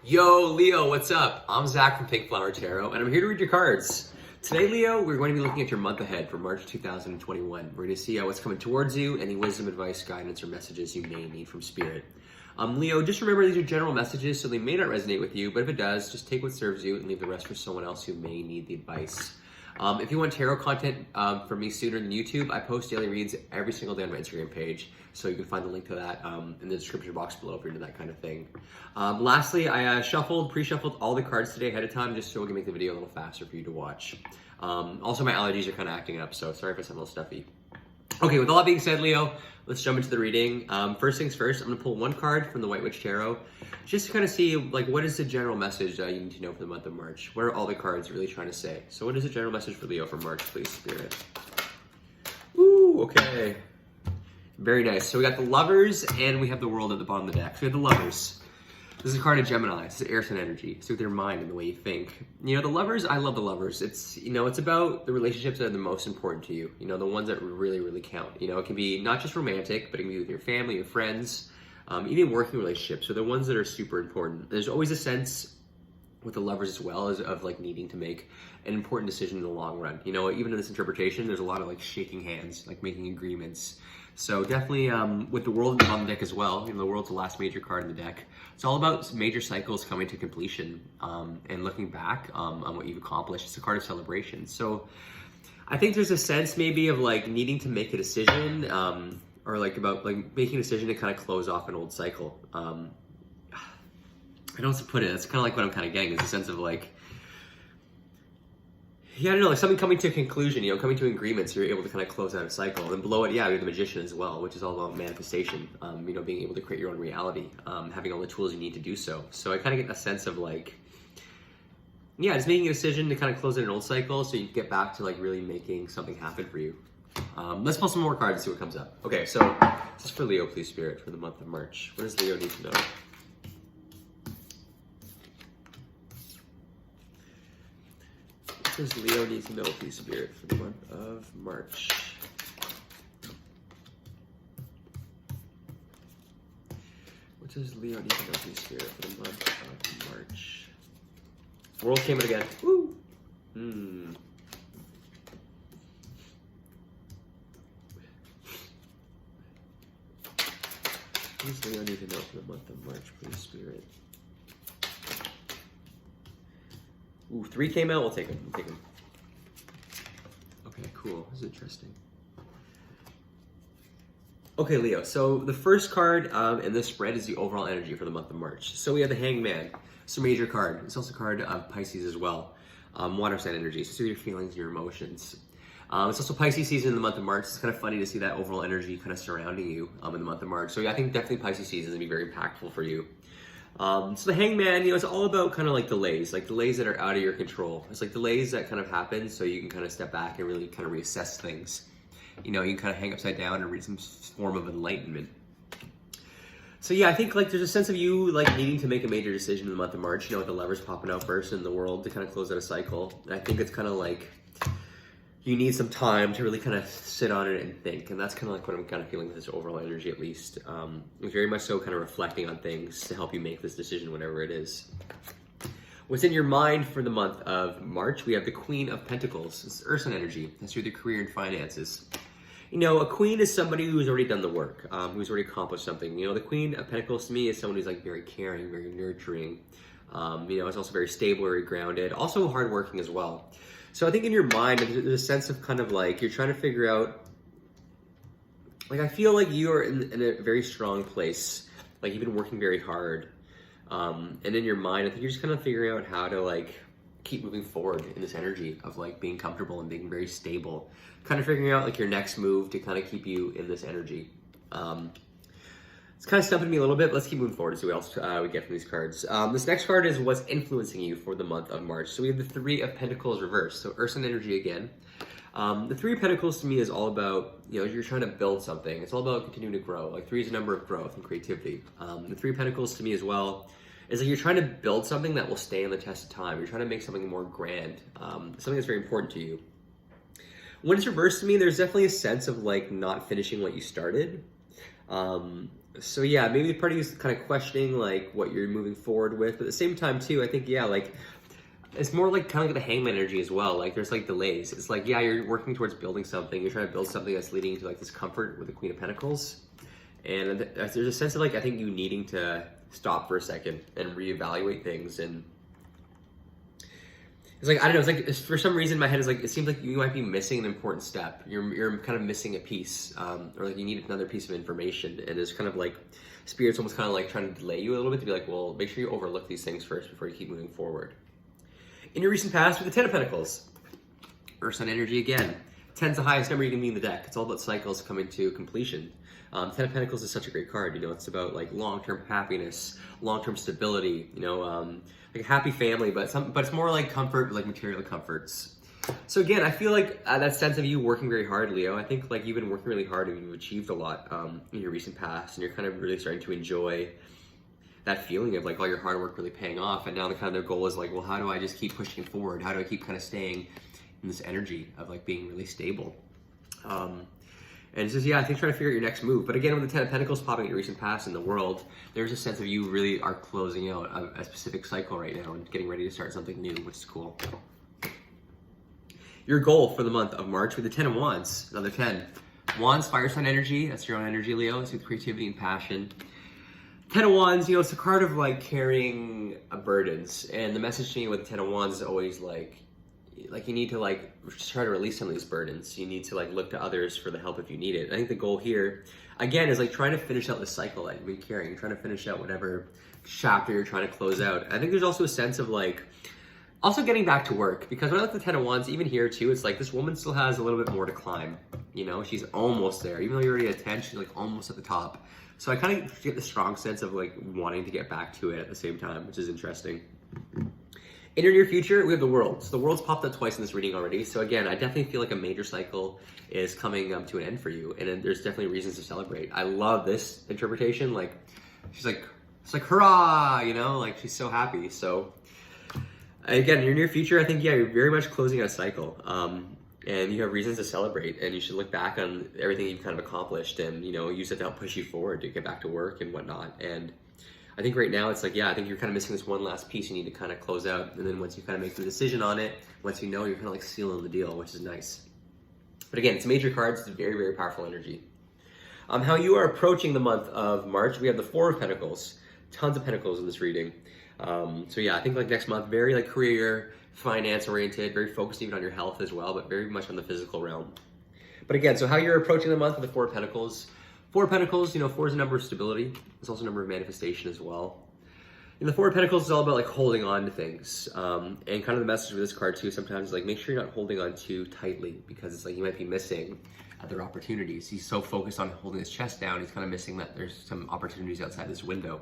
Yo, Leo, what's up? I'm Zach from Pink Flower Tarot, and I'm here to read your cards. Today, Leo, we're going to be looking at your month ahead for March 2021. We're going to see what's coming towards you, any wisdom, advice, guidance, or messages you may need from Spirit. Leo, just remember these are general messages, so they may not resonate with you, but if it does, just take what serves you and leave the rest for someone else who may need the advice. If you want tarot content from me sooner than YouTube, I post daily reads every single day on my Instagram page, so you can find the link to that in the description box below if you're into that kind of thing. Lastly, I pre-shuffled all the cards today ahead of time just so we can make the video a little faster for you to watch. Also, my allergies are kind of acting up, so sorry if I sound a little stuffy. Okay, with all that being said, Leo, let's jump into the reading. First things first, I'm going to pull one card from the White Witch Tarot, just to kind of see, like, what is the general message you need to know for the month of March? What are all the cards really trying to say? So what is the general message for Leo for March, please, Spirit? Ooh, okay. Very nice. So we got the Lovers, and we have the World at the bottom of the deck. So we have the Lovers. This is a card of Gemini. It's air sign energy. It's with your mind and the way you think. You know, the Lovers, I love the Lovers. It's, you know, it's about the relationships that are the most important to you. You know, the ones that really, really count. You know, it can be not just romantic, but it can be with your family, your friends, even working relationships. So the ones that are super important. There's always a sense with the Lovers as well as of like needing to make an important decision in the long run. You know, even in this interpretation, there's a lot of like shaking hands, like making agreements. So definitely with the World on the deck as well, you know, the World's the last major card in the deck. It's all about major cycles coming to completion and looking back on what you've accomplished. It's a card of celebration. So I think there's a sense maybe of like needing to make a decision or like about like making a decision to kind of close off an old cycle. I don't know how to put it. That's kind of like what I'm kind of getting is a sense of like, yeah, I don't know, like something coming to a conclusion, you know, coming to agreements, you're able to kind of close out a cycle. And then below it, yeah, you're the Magician as well, which is all about manifestation, you know, being able to create your own reality, having all the tools you need to do so. So I kind of get a sense of like, yeah, just making a decision to kind of close out an old cycle so you get back to like really making something happen for you. Let's pull some more cards and see what comes up. Okay, so this is for Leo, please, Spirit, for the month of March. What does Leo need to know? What does Leo need to know, please, Spirit, for the month of March? What does Leo need to know, please, Spirit, for the month of March? World came in again. Woo! What does Leo need to know for the month of March, please, Spirit? Ooh, 3 came out. We'll take them. We'll take them. Okay, cool. This is interesting. Okay, Leo. So the first card in this spread is the overall energy for the month of March. So we have the Hangman. It's a major card. It's also a card of Pisces as well. Water sign energy. So it's your feelings, your emotions. It's also Pisces season in the month of March. It's kind of funny to see that overall energy kind of surrounding you in the month of March. So yeah, I think definitely Pisces season is going to be very impactful for you. So the Hangman, you know, it's all about kind of like delays that are out of your control. It's like delays that kind of happen so you can kind of step back and really kind of reassess things. You know, you can kind of hang upside down and reach some form of enlightenment. So yeah, I think like there's a sense of you like needing to make a major decision in the month of March, you know, with the Lovers popping out first in the World to kind of close out a cycle. And I think it's kind of like you need some time to really kind of sit on it and think. And that's kind of like what I'm kind of feeling with this overall energy, at least. Very much so kind of reflecting on things to help you make this decision, whatever it is. What's in your mind for the month of March? We have the Queen of Pentacles. It's Earth sign energy. That's through the career and finances. You know, a queen is somebody who's already done the work, who's already accomplished something. You know, the Queen of Pentacles to me is someone who's like very caring, very nurturing. You know, it's also very stable, very grounded, also hardworking as well. So I think in your mind, there's a sense of kind of like, you're trying to figure out, like I feel like you are in a very strong place, like you've been working very hard. And in your mind, I think you're just kind of figuring out how to like keep moving forward in this energy of like being comfortable and being very stable. Kind of figuring out like your next move to kind of keep you in this energy. It's kind of stumping me a little bit. Let's keep moving forward and see what else we get from these cards. This next card is what's influencing you for the month of March. So we have the 3 of Pentacles reversed. So Earth sign energy again. The 3 of Pentacles to me is all about, you know, you're trying to build something. It's all about continuing to grow. Like 3 is a number of growth and creativity. The 3 of Pentacles to me as well is like you're trying to build something that will stay on the test of time. You're trying to make something more grand, something that's very important to you. When it's reversed to me, there's definitely a sense of like not finishing what you started. So yeah, maybe the party is kind of questioning like what you're moving forward with, but at the same time too, I think yeah, like it's more like kind of like the hangman energy as well. Like there's like delays. It's like, yeah, you're working towards building something. You're trying to build something that's leading to like this comfort with the Queen of Pentacles. And there's a sense of like, I think you needing to stop for a second and reevaluate things. And it's like, I don't know, it's like, for some reason my head is like, it seems like you might be missing an important step. You're kind of missing a piece, or like you need another piece of information. And it's kind of like, Spirit's almost kind of like trying to delay you a little bit to be like, well, make sure you overlook these things first before you keep moving forward. In your recent past, with the Ten of Pentacles, Earth Sun energy again. 10's the highest number you can be in the deck. It's all about cycles coming to completion. Ten of Pentacles is such a great card. You know, it's about like long-term happiness, long-term stability. You know, like a happy family, but it's more like comfort, like material comforts. So again, I feel like that sense of you working very hard, Leo. I think like you've been working really hard and you've achieved a lot in your recent past, and you're kind of really starting to enjoy that feeling of like all your hard work really paying off. And now the kind of their goal is like, well, how do I just keep pushing forward? How do I keep kind of staying in this energy of like being really stable? And it's just, yeah, I think trying to figure out your next move. But again, with the Ten of Pentacles popping in your recent past in the world, there's a sense of you really are closing out a specific cycle right now and getting ready to start something new, which is cool. Your goal for the month of March with the Ten of Wands, another 10. Wands, fire sign energy, that's your own energy, Leo. It's with creativity and passion. Ten of Wands, you know, it's a card of like carrying burdens, and the message to me with the Ten of Wands is always like you need to like try to release some of these burdens. You need to like look to others for the help if you need it. I think the goal here, again, is like trying to finish out the cycle that you've been carrying, trying to finish out whatever chapter you're trying to close out. I think there's also a sense of like also getting back to work, because when I look at the Ten of Wands, even here too, it's like this woman still has a little bit more to climb. You know, she's almost there. Even though you're already at 10, she's like almost at the top. So I kind of get the strong sense of like wanting to get back to it at the same time, which is interesting. In your near future, we have the World. So the World's popped up twice in this reading already. So again, I definitely feel like a major cycle is coming to an end for you. And then there's definitely reasons to celebrate. I love this interpretation. Like, she's like, it's like, hurrah, you know, like she's so happy. So again, in your near future, I think, yeah, you're very much closing out a cycle. And you have reasons to celebrate, and you should look back on everything you've kind of accomplished and, you know, use it to help push you forward to get back to work and whatnot. And I think right now it's like, yeah, I think you're kind of missing this one last piece you need to kind of close out. And then once you kind of make the decision on it, once you know, you're kind of like sealing the deal, which is nice. But again, it's major cards. It's a very, very powerful energy. How you are approaching the month of March, we have the Four of Pentacles. Tons of Pentacles in this reading. So yeah, I think like next month, very like career, finance oriented, very focused even on your health as well, but very much on the physical realm. But again, so how you're approaching the month with the Four of Pentacles. Four of Pentacles, you know, 4 is a number of stability. It's also a number of manifestation as well. And the Four of Pentacles is all about like holding on to things. And kind of the message with this card too, sometimes is like make sure you're not holding on too tightly, because it's like you might be missing other opportunities. He's so focused on holding his chest down, he's kind of missing that there's some opportunities outside this window.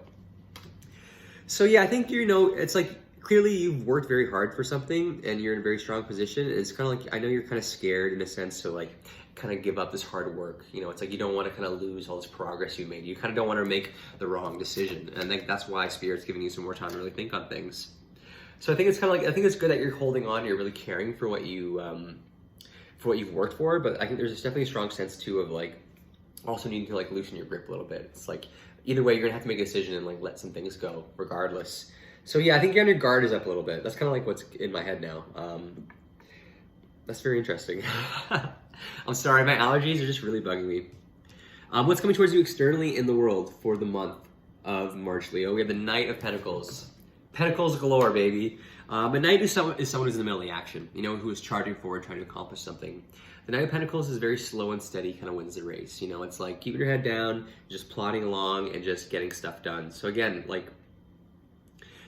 So yeah, I think, you know, it's like clearly you've worked very hard for something and you're in a very strong position. And it's kind of like, I know you're kind of scared in a sense to like kind of give up this hard work. You know, it's like you don't want to kind of lose all this progress you made. You kind of don't want to make the wrong decision. And I think that's why Spirit's giving you some more time to really think on things. So I think it's kind of like, I think it's good that you're holding on, you're really caring for what you, for what you've worked for. But I think there's definitely a strong sense too of like also needing to like loosen your grip a little bit. It's like, either way, you're gonna have to make a decision and like let some things go regardless. So yeah, I think your guard is up a little bit. That's kind of like what's in my head now. That's very interesting. I'm sorry, my allergies are just really bugging me. What's coming towards you externally in the world for the month of March, Leo? We have the Knight of Pentacles. Pentacles galore, baby. A knight is someone who's in the middle of the action, you know, who is charging forward, trying to accomplish something. The Knight of Pentacles is very slow and steady, kind of wins the race. You know, it's like keeping your head down, just plodding along and just getting stuff done. So again, like,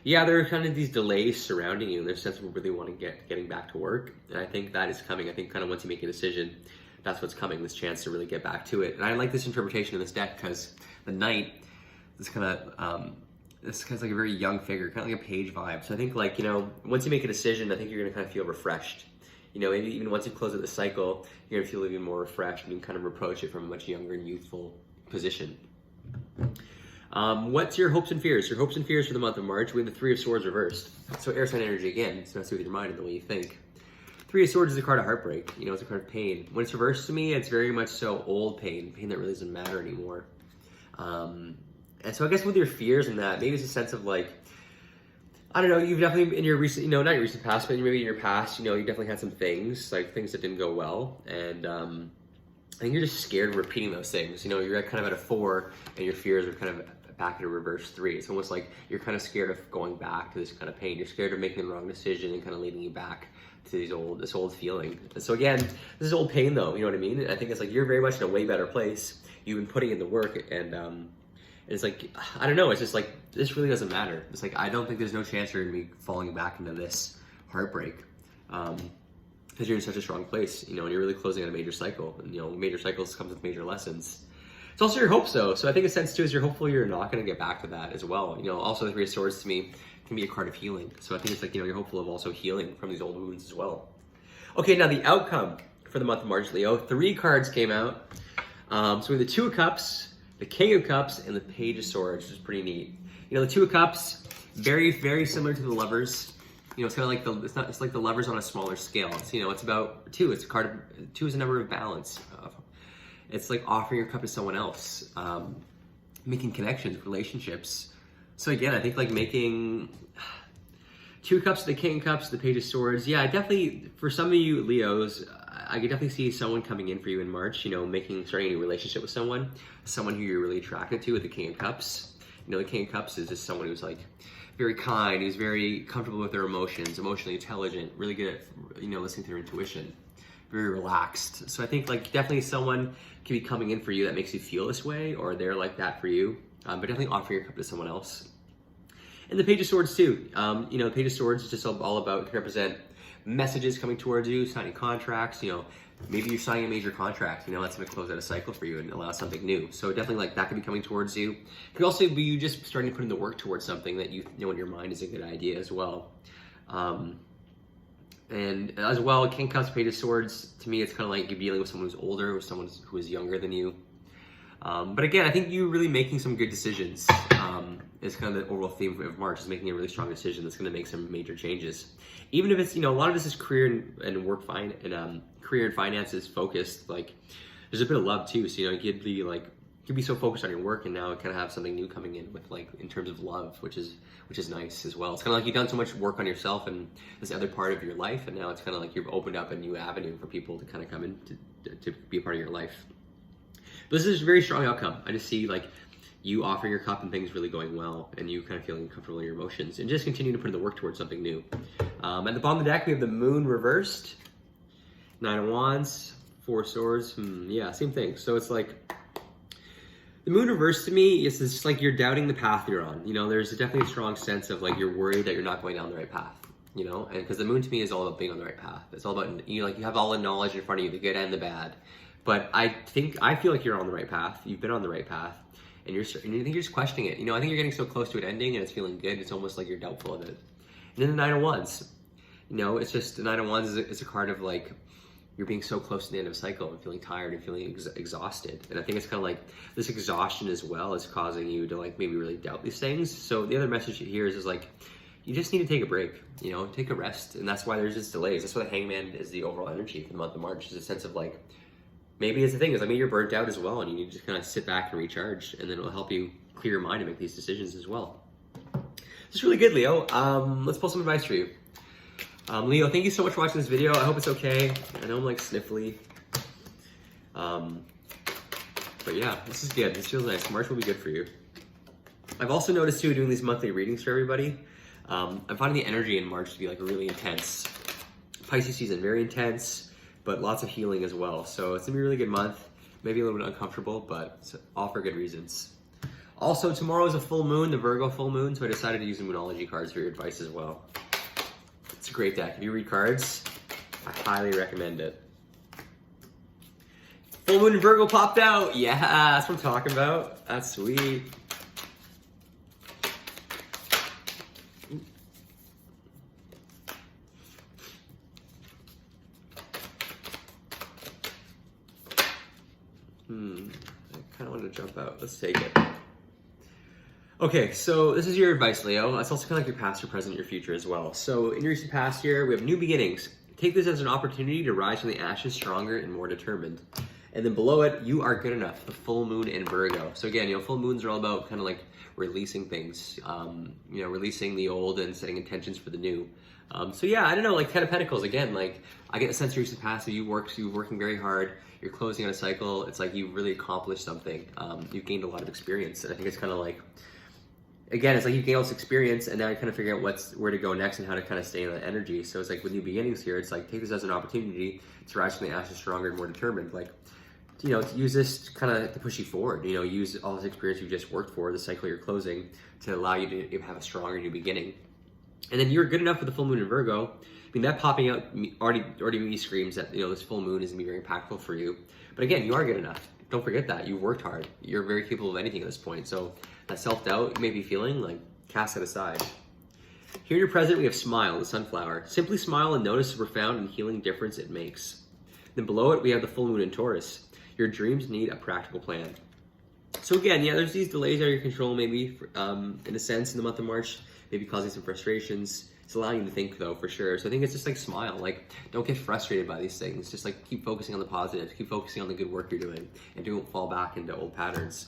yeah, there are kind of these delays surrounding you, and there's a sense of really wanting to getting back to work. And I think that is coming. I think kind of once you make a decision, that's what's coming, this chance to really get back to it. And I like this interpretation of this deck because the Knight is kind of, this kind of like a very young figure, kind of like a page vibe. So I think like, you know, once you make a decision, I think you're gonna kind of feel refreshed. You know, maybe even once you close out the cycle, you're gonna feel even more refreshed and you can kind of approach it from a much younger and youthful position. What's your hopes and fears? Your hopes and fears for the month of March, we have the Three of Swords reversed. So air sign energy again, so that's with your mind and the way you think. Three of Swords is a card of heartbreak. You know, it's a card of pain. When it's reversed to me, it's very much so old pain, pain that really doesn't matter anymore. And so I guess with your fears and that, maybe it's a sense of like, I don't know, you've definitely in your recent, not your recent past, but maybe in your past, you definitely had some things, like things that didn't go well. And I think you're just scared of repeating those things. You're kind of at a 4 and your fears are kind of back at a reverse 3. It's almost like you're kind of scared of going back to this kind of pain. You're scared of making the wrong decision and kind of leading you back to this old feeling. And so again, this is old pain though, you know what I mean? And I think it's like you're very much in a way better place. You've been putting in the work, and it's like, I don't know, it's just like, this really doesn't matter. It's like, I don't think there's no chance you're gonna be falling back into this heartbreak, because you're in such a strong place, and you're really closing out a major cycle, and major cycles comes with major lessons. It's also your hopes though, so I think a sense too is you're hopeful you're not gonna get back to that as well. Also the Three of Swords to me can be a card of healing, so I think it's like, you're hopeful of also healing from these old wounds as well. Okay, now the outcome for the month of March, Leo. 3 cards came out. So we have the Two of Cups, the King of Cups, and the Page of Swords, which is pretty neat. The Two of Cups, very, very similar to the Lovers. It's kind of like it's like the Lovers on a smaller scale. It's about 2. It's a card of 2 is a number of balance. It's like offering your cup to someone else, making connections, relationships. So again, I think like making 2 cups, the King of Cups, the Page of Swords. Yeah, definitely for some of you Leos, I could definitely see someone coming in for you in March, starting a new relationship with someone who you're really attracted to with the King of Cups. The King of Cups is just someone who's like very kind, who's very comfortable with their emotions, emotionally intelligent, really good at, listening to their intuition, very relaxed. So I think like definitely someone can be coming in for you that makes you feel this way, or they're like that for you, but definitely offer your cup to someone else. And the Page of Swords too. The Page of Swords is just all about, can represent messages coming towards you, signing contracts, maybe you're signing a major contract, that's gonna close out a cycle for you and allow something new. So definitely like that could be coming towards you. It could also be you just starting to put in the work towards something that you know in your mind is a good idea as well. And as well, King of Cups, Page of Swords, to me it's kind of like you're dealing with someone who's older, with someone who is younger than you. But again, I think you're really making some good decisions. Is kind of the overall theme of March, is making a really strong decision that's going to make some major changes. Even if it's, a lot of this is career and work career and finances focused. Like, there's a bit of love too. So you could be so focused on your work, and now kind of have something new coming in with in terms of love, which is nice as well. It's kind of like you've done so much work on yourself and this other part of your life, and now it's kind of like you've opened up a new avenue for people to kind of come in to be a part of your life. But this is a very strong outcome. I just see you offering your cup and things really going well, and you kind of feeling comfortable in your emotions, and just continue to put in the work towards something new. At the bottom of the deck, we have the Moon reversed, 9 of Wands, 4 Swords. Yeah, same thing. So it's like the Moon reversed to me. It's just like you're doubting the path you're on. There's definitely a strong sense of like you're worried that you're not going down the right path. And because the Moon to me is all about being on the right path. It's all about you have all the knowledge in front of you, the good and the bad. But I feel like you're on the right path. You've been on the right path. And you think you're just questioning it. I think you're getting so close to it ending and it's feeling good. It's almost like you're doubtful of it. And then the 9 of Wands. It's just the 9 of Wands is a card of like you're being so close to the end of a cycle and feeling tired and feeling exhausted. And I think it's kind of like this exhaustion as well is causing you to like maybe really doubt these things. So the other message here is like you just need to take a break. Take a rest. And that's why there's just delays. That's why the Hangman is the overall energy for the month of March. Is a sense of like, maybe it's the thing is, maybe you're burnt out as well, and you need to just kind of sit back and recharge, and then it'll help you clear your mind and make these decisions as well. This is really good, Leo. Let's pull some advice for you. Leo, thank you so much for watching this video. I hope it's okay. I know I'm like sniffly. But yeah, this is good. This feels nice. March will be good for you. I've also noticed too, doing these monthly readings for everybody, I'm finding the energy in March to be like really intense. Pisces season, very intense, but lots of healing as well. So it's gonna be a really good month. Maybe a little bit uncomfortable, but it's all for good reasons. Also, tomorrow is a full moon, the Virgo full moon, so I decided to use the Moonology cards for your advice as well. It's a great deck. If you read cards, I highly recommend it. Full moon and Virgo popped out. Yeah, that's what I'm talking about. That's sweet. I kind of wanted to jump out. Let's take it. Okay, so this is your advice, Leo. It's also kind of like your past, your present, your future as well. So in your recent past year, we have new beginnings. Take this as an opportunity to rise from the ashes stronger and more determined. And then below it, you are good enough. The full moon in Virgo. So again, full moons are all about kind of like releasing things, releasing the old and setting intentions for the new. So yeah, I don't know, like 10 of Pentacles, again, like I get a sense of recent past, so you're working very hard, you're closing on a cycle, it's like you've really accomplished something, you've gained a lot of experience, and I think it's kind of like, again, it's like you've gained all this experience, and now you're kind of figuring out where to go next and how to kind of stay in that energy. So it's like with new beginnings here, it's like take this as an opportunity to rise from the ashes stronger and more determined, like, to use this kind of to push you forward, use all this experience you just worked for, the cycle you're closing, to allow you to have a stronger new beginning. And then you're good enough with the full moon in Virgo. I mean, that popping out already me screams that, this full moon is gonna be very impactful for you. But again, you are good enough. Don't forget that. You worked hard. You're very capable of anything at this point. So that self-doubt you may be feeling, like, cast it aside. Here in your present, we have Smile, the sunflower. Simply smile and notice the profound and healing difference it makes. Then below it, we have the full moon in Taurus. Your dreams need a practical plan. So again, yeah, there's these delays out of your control, maybe, in a sense, in the month of March, maybe causing some frustrations. It's allowing you to think, though, for sure. So I think it's just like smile, like don't get frustrated by these things. Just like keep focusing on the positives, keep focusing on the good work you're doing, and don't fall back into old patterns.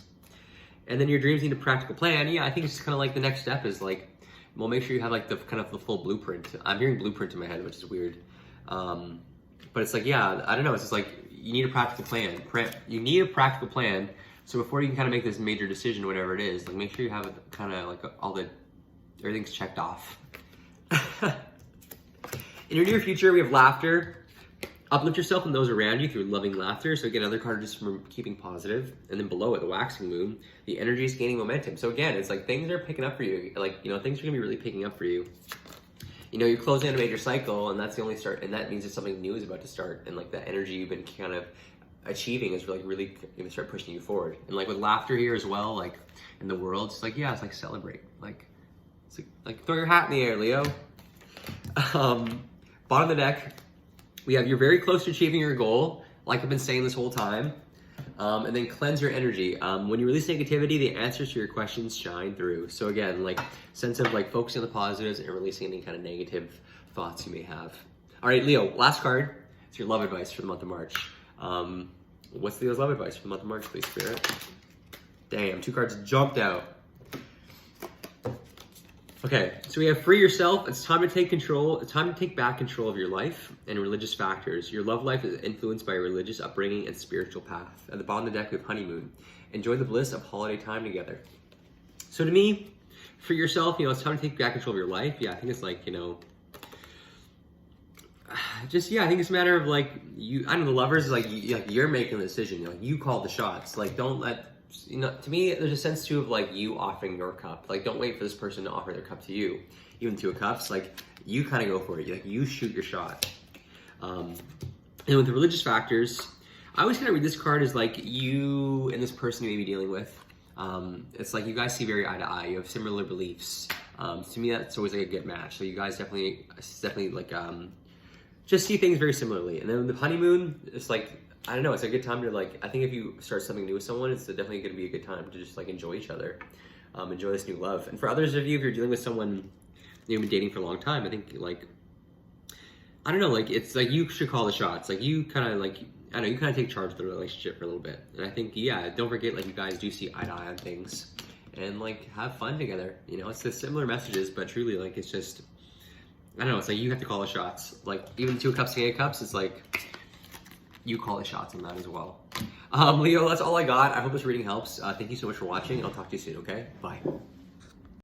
And then your dreams need a practical plan. Yeah, I think it's just kind of like the next step is like, well, make sure you have like the kind of the full blueprint. I'm hearing blueprint in my head, which is weird. But it's like, yeah, I don't know. It's just like you need a practical plan. You need a practical plan. So before you can kind of make this major decision, whatever it is, like make sure you have it kind of like everything's checked off. In your near future, we have laughter. Uplift yourself and those around you through loving laughter. So again, another card just from keeping positive. And then below it, the waxing moon, the energy is gaining momentum. So again, it's like things are picking up for you. Like, things are gonna be really picking up for you. You're closing on a major cycle, and that's the only start, and that means that something new is about to start. And like that energy you've been kind of achieving is really gonna start pushing you forward. And like with laughter here as well, like in the world, it's like, yeah, it's like celebrate. It's like throw your hat in the air, Leo. Bottom of the deck, we have you're very close to achieving your goal, like I've been saying this whole time. And then cleanse your energy. When you release negativity, the answers to your questions shine through. So again, like sense of like focusing on the positives and releasing any kind of negative thoughts you may have. All right, Leo, last card. It's your love advice for the month of March. What's Leo's love advice for the month of March, please, Spirit? Damn, 2 cards jumped out. Okay, so we have free yourself. It's time to take control. It's time to take back control of your life and religious factors. Your love life is influenced by your religious upbringing and spiritual path. At the bottom of the deck, we have honeymoon. Enjoy the bliss of holiday time together. So to me, for yourself, it's time to take back control of your life. Yeah, I think it's like, I think it's a matter of like, the lovers is like you're making the decision. You call the shots. Like, don't let, to me, there's a sense too of like you offering your cup. Like, don't wait for this person to offer their cup to you. Even 2 of Cups, like you kind of go for it. Like you shoot your shot. And with the religious factors, I always kind of read this card as like you and this person you may be dealing with. It's like you guys see very eye to eye. You have similar beliefs. To me, that's always like a good match. So you guys definitely like just see things very similarly. And then the honeymoon, it's like, I don't know, it's a good time to like, I think if you start something new with someone, it's definitely going to be a good time to just like enjoy each other, enjoy this new love. And for others of you, if you're dealing with someone you've been dating for a long time, I think like, I don't know, like it's like you should call the shots. Like you kind of like, I don't know, you kind of take charge of the relationship for a little bit. And I think, yeah, don't forget like you guys do see eye to eye on things and like have fun together. It's the similar messages, but truly like it's just, I don't know, it's like you have to call the shots. Like even 2 of Cups, 8 of Cups, it's like you call the shots on that as well. Leo, that's all I got. I hope this reading helps. Thank you so much for watching. I'll talk to you soon, okay? Bye.